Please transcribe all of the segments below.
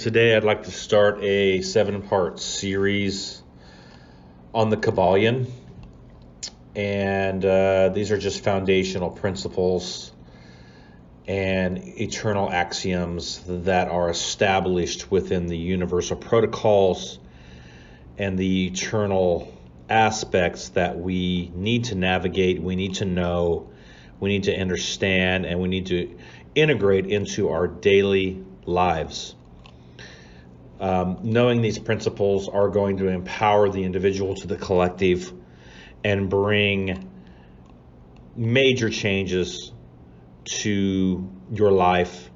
Today I'd like to start a 7-part series on the Kabbalion, and these are just foundational principles and eternal axioms that are established within the universal protocols and the eternal aspects that we need to navigate, we need to know, we need to understand, and we need to integrate into our daily lives. Knowing these principles are going to empower the individual to the collective and bring major changes to your life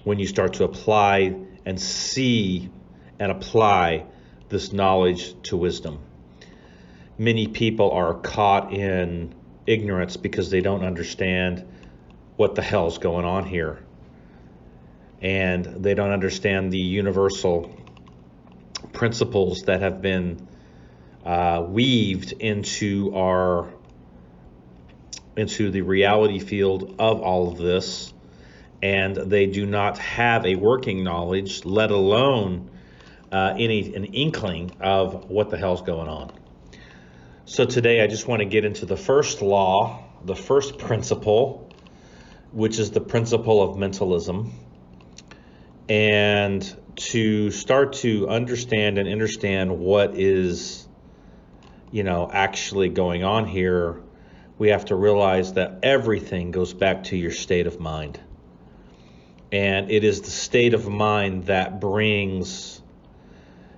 when you start to apply and see and apply this knowledge to wisdom. Many people are caught in ignorance because they don't understand what the hell's going on here. And they don't understand the universal principles that have been weaved into the reality field of all of this, and they do not have a working knowledge, let alone an inkling of what the hell's going on. So today I just want to get into the first law, the first principle, which is the principle of mentalism, and to start to understand what is, actually going on here. We have to realize that everything goes back to your state of mind. And it is the state of mind that brings,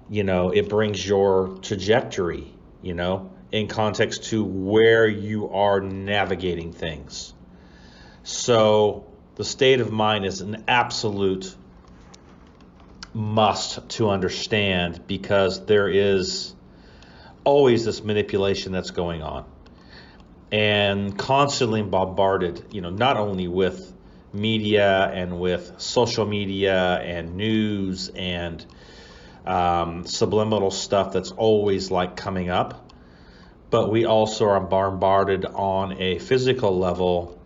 it brings your trajectory, in context to where you are navigating things. So the state of mind is an absolute must to understand, because there is always this manipulation that's going on and constantly bombarded, not only with media and with social media and news and subliminal stuff that's always coming up, but we also are bombarded on a physical level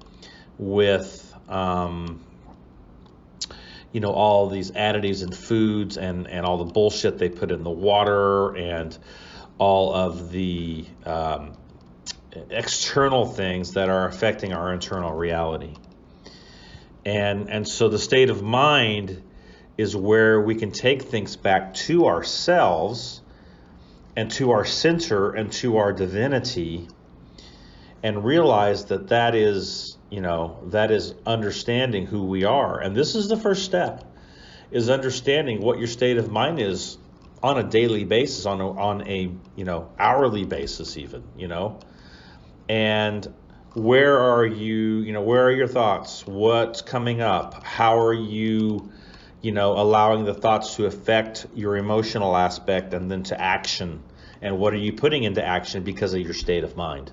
with all these additives and foods and all the bullshit they put in the water and all of the external things that are affecting our internal reality. And so the state of mind is where we can take things back to ourselves and to our center and to our divinity, and realize that is understanding who we are. And this is the first step, is understanding what your state of mind is on a daily basis, on a hourly basis even, and where are you, where are your thoughts, what's coming up, how are you, allowing the thoughts to affect your emotional aspect and then to action, and what are you putting into action because of your state of mind.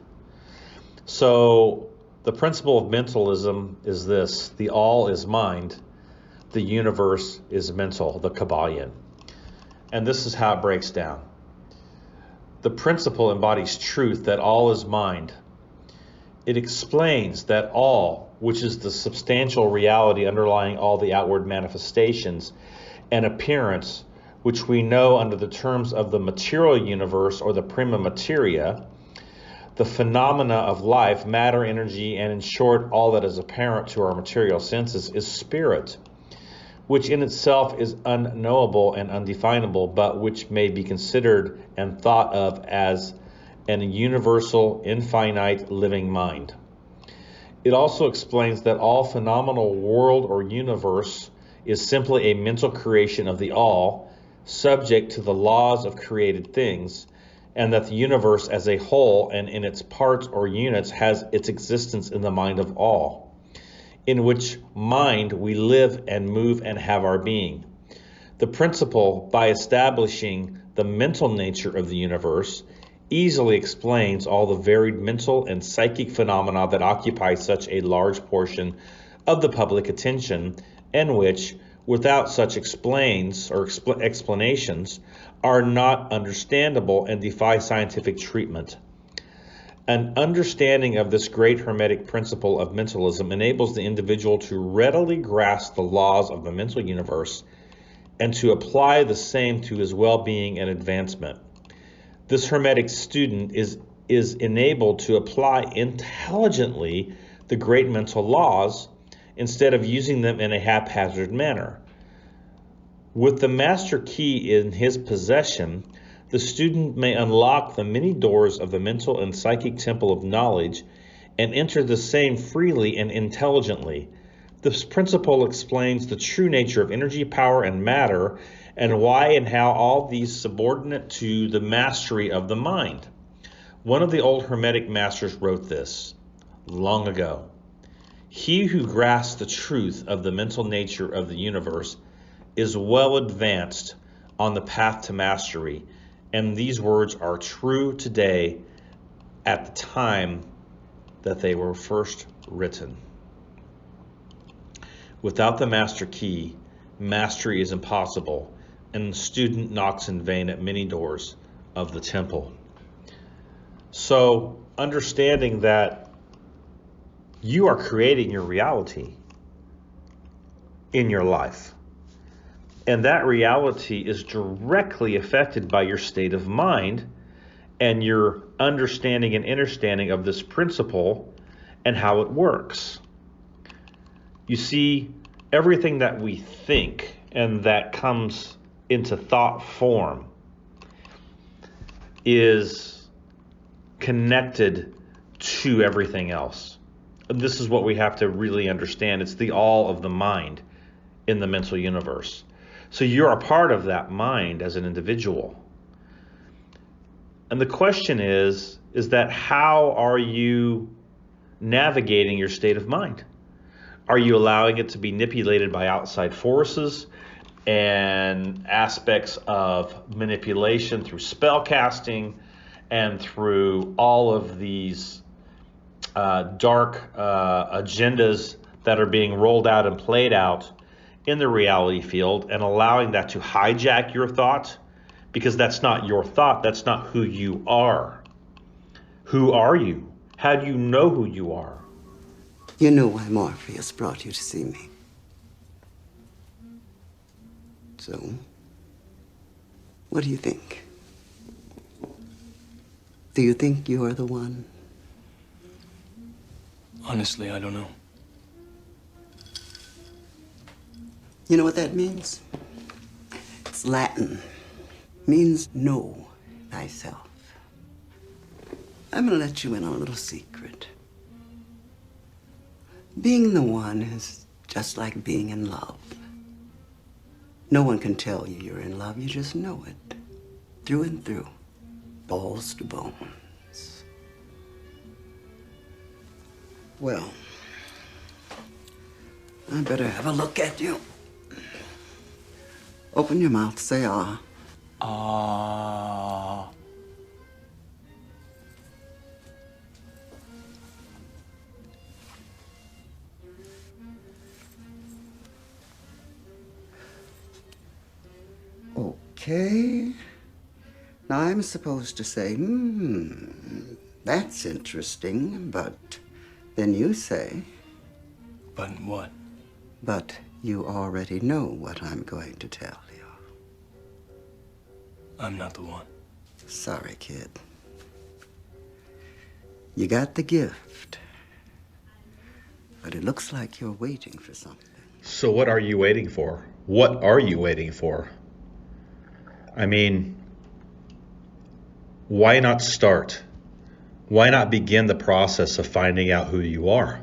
So the principle of mentalism is this: the all is mind, the universe is mental, the Kabbalion. And this is how it breaks down. The principle embodies truth that all is mind. It explains that all, which is the substantial reality underlying all the outward manifestations and appearance, which we know under the terms of the material universe or the prima materia, the phenomena of life, matter, energy, and in short, all that is apparent to our material senses, is spirit, which in itself is unknowable and undefinable, but which may be considered and thought of as an universal, infinite, living mind. It also explains that all phenomenal world or universe is simply a mental creation of the all, subject to the laws of created things, and that the universe as a whole and in its parts or units has its existence in the mind of all, in which mind we live and move and have our being. The principle, by establishing the mental nature of the universe, easily explains all the varied mental and psychic phenomena that occupy such a large portion of the public attention, and which, without such explanations, are not understandable and defy scientific treatment. An understanding of this great Hermetic principle of mentalism enables the individual to readily grasp the laws of the mental universe and to apply the same to his well-being and advancement. This Hermetic student is enabled to apply intelligently the great mental laws instead of using them in a haphazard manner. With the master key in his possession, the student may unlock the many doors of the mental and psychic temple of knowledge and enter the same freely and intelligently. This principle explains the true nature of energy, power, and matter, and why and how all these subordinate to the mastery of the mind. One of the old Hermetic masters wrote this long ago. He who grasps the truth of the mental nature of the universe is well advanced on the path to mastery, and these words are true today at the time that they were first written. Without the master key, mastery is impossible, and the student knocks in vain at many doors of the temple. So, understanding that you are creating your reality in your life, and that reality is directly affected by your state of mind and your understanding and understanding of this principle and how it works. You see, everything that we think and that comes into thought form is connected to everything else. And this is what we have to really understand. It's the all of the mind in the mental universe. So you're a part of that mind as an individual. And the question is that how are you navigating your state of mind? Are you allowing it to be manipulated by outside forces and aspects of manipulation through spell casting and through all of these dark agendas that are being rolled out and played out in the reality field, and allowing that to hijack your thought? Because that's not your thought. That's not who you are. Who are you? How do you know who you are? You know why Morpheus brought you to see me. So, what do you think? Do you think you are the one? Honestly, I don't know. You know what that means? It's Latin. Means know thyself. I'm gonna let you in on a little secret. Being the one is just like being in love. No one can tell you you're in love, you just know it. Through and through. Balls to bones. Well, I better have a look at you. Open your mouth, say ah. Ah. Okay. Now I'm supposed to say, that's interesting, but then you say, But what? but you already know what I'm going to tell you. I'm not the one. Sorry, kid. You got the gift, but it looks like you're waiting for something. So what are you waiting for? What are you waiting for? I mean, why not start? Why not begin the process of finding out who you are?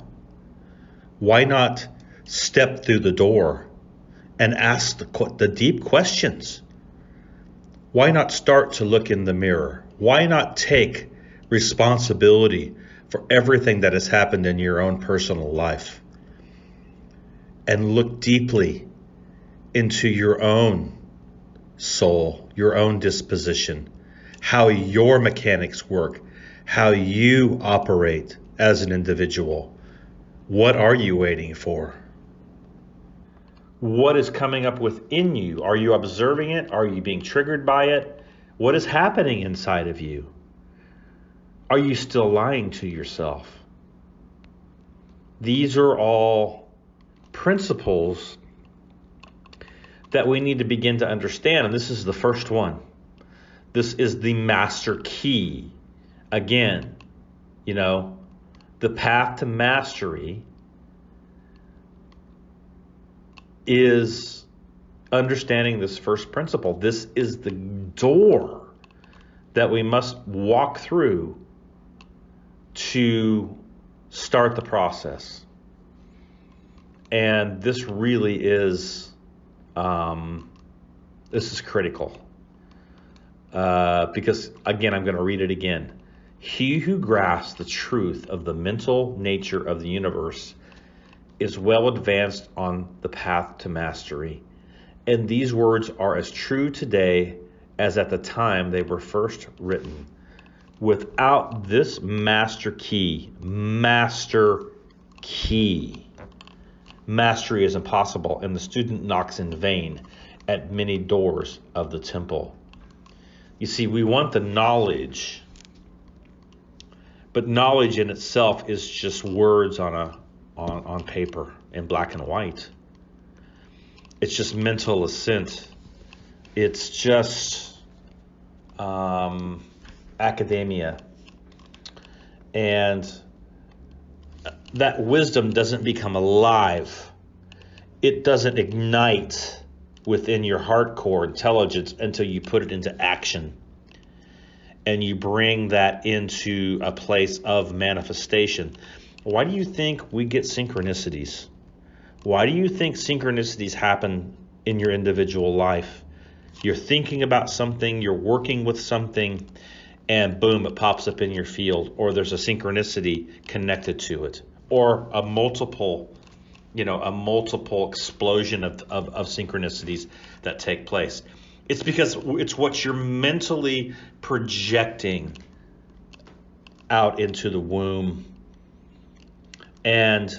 Why not step through the door and ask the deep questions? Why not start to look in the mirror? Why not take responsibility for everything that has happened in your own personal life and look deeply into your own soul, your own disposition, how your mechanics work, how you operate as an individual? What are you waiting for? What is coming up within you? Are you observing it? Are you being triggered by it? What is happening inside of you? Are you still lying to yourself? These are all principles that we need to begin to understand, and this is the first one. This is the master key. Again, the path to mastery is understanding this first principle. This is the door that we must walk through to start the process. And this really is, this is critical. Because, again, I'm going to read it again. He who grasps the truth of the mental nature of the universe is well advanced on the path to mastery. And these words are as true today as at the time they were first written. Without this master key, mastery is impossible, and the student knocks in vain at many doors of the temple. You see, we want the knowledge, but knowledge in itself is just words on paper in black and white. It's just mental assent. It's just academia. And that wisdom doesn't become alive. It doesn't ignite within your hardcore intelligence until you put it into action. And you bring that into a place of manifestation. Why do you think we get synchronicities? Why do you think synchronicities happen in your individual life? You're thinking about something, you're working with something, and boom, it pops up in your field, or there's a synchronicity connected to it, or a multiple explosion of synchronicities that take place. It's because it's what you're mentally projecting out into the womb. And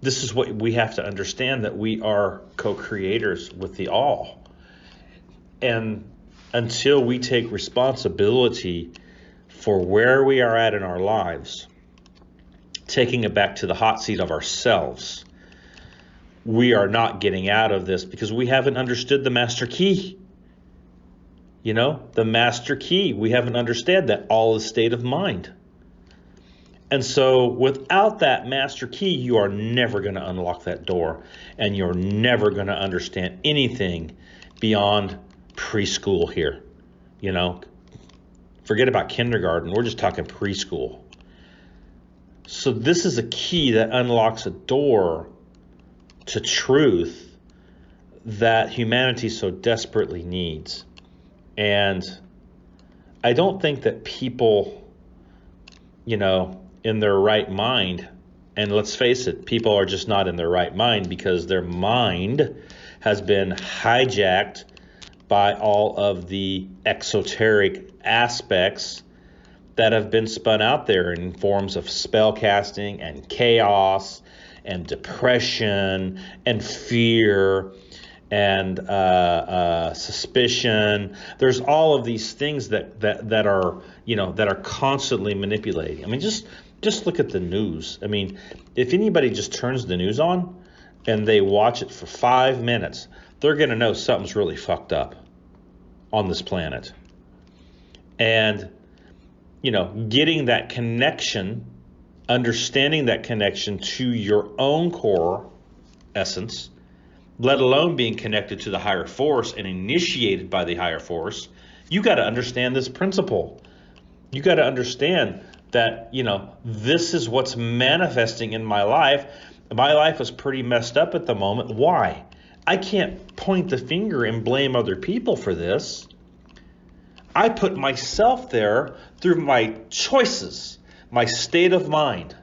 this is what we have to understand, that we are co-creators with the all. And until we take responsibility for where we are at in our lives, taking it back to the hot seat of ourselves, we are not getting out of this, because we haven't understood the master key. The master key. We haven't understood that all is state of mind. And so without that master key, you are never going to unlock that door, and you're never going to understand anything beyond preschool here. Forget about kindergarten. We're just talking preschool. So this is a key that unlocks a door to truth that humanity so desperately needs. And I don't think that people, in their right mind, and let's face it, people are just not in their right mind because their mind has been hijacked by all of the exoteric aspects that have been spun out there in forms of spell casting and chaos and depression and fear and suspicion. There's all of these things that are constantly manipulating. I mean, just look at the news. I mean, if anybody just turns the news on and they watch it for 5 minutes, they're going to know something's really fucked up on this planet. And, getting that connection, understanding that connection to your own core essence, let alone being connected to the higher force and initiated by the higher force, you got to understand this principle. You got to understand that, this is what's manifesting in my life. My life is pretty messed up at the moment. Why? I can't point the finger and blame other people for this. I put myself there through my choices, my state of mind,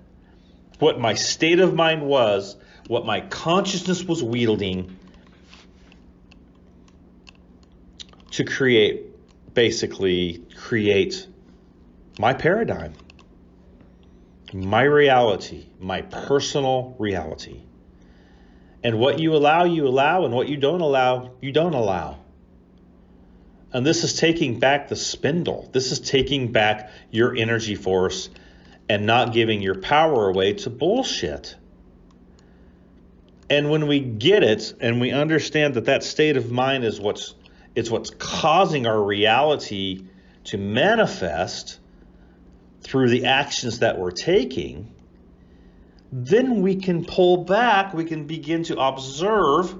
what my state of mind was, what my consciousness was wielding to create my paradigm, my reality, my personal reality. And what you allow, and what you don't allow, you don't allow. And this is taking back the spindle. This is taking back your energy force and not giving your power away to bullshit. And when we get it and we understand that that state of mind is what's causing our reality to manifest through the actions that we're taking, then we can pull back, we can begin to observe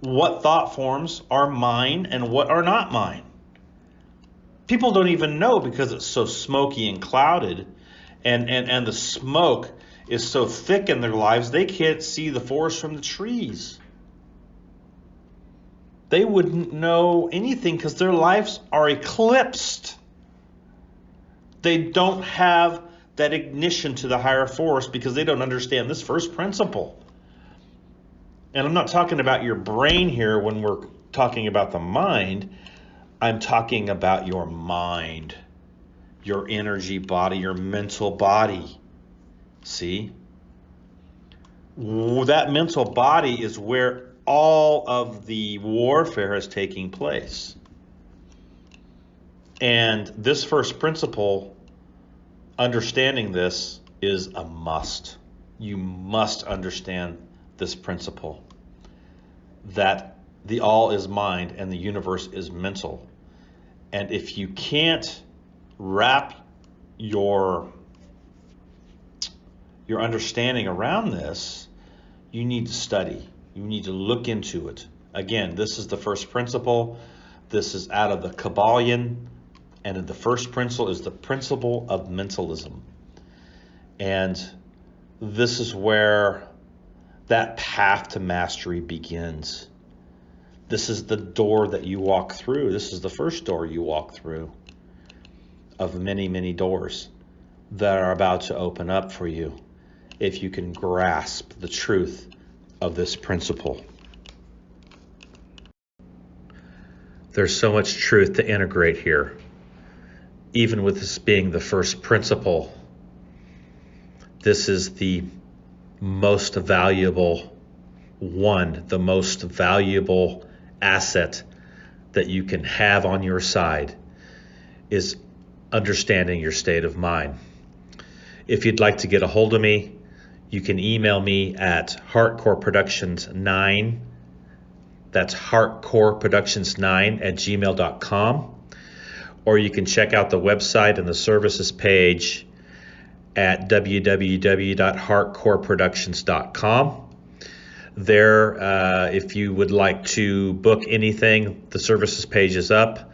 what thought forms are mine and what are not mine. People don't even know because it's so smoky and clouded, and the smoke is so thick in their lives, they can't see the forest from the trees. They wouldn't know anything because their lives are eclipsed. They don't have that ignition to the higher force because they don't understand this first principle. And I'm not talking about your brain here when we're talking about the mind. I'm talking about your mind, your energy body, your mental body. See? That mental body is where all of the warfare is taking place. And this first principle, understanding this, is a must. You must understand this principle, that the all is mind and the universe is mental. And if you can't wrap your understanding around this, you need to study. You need to look into it. Again, this is the first principle. This is out of the Kabbalion. And the first principle is the principle of mentalism. And this is where that path to mastery begins. This is the door that you walk through. This is the first door you walk through of many, many doors that are about to open up for you if you can grasp the truth of this principle. There's so much truth to integrate here, even with this being the first principle. This is the most valuable one, the most valuable asset that you can have on your side, is understanding your state of mind. If you'd like to get a hold of me, you can email me at heartcoreproductions9. That's heartcoreproductions9@gmail.com. Or you can check out the website and the services page at www.heartcoreproductions.com. There, if you would like to book anything, the services page is up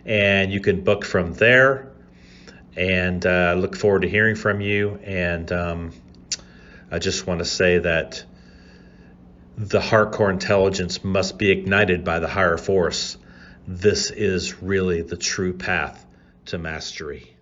and you can book from there. And look forward to hearing from you. And I just want to say that the heart core intelligence must be ignited by the higher force. This is really the true path to mastery.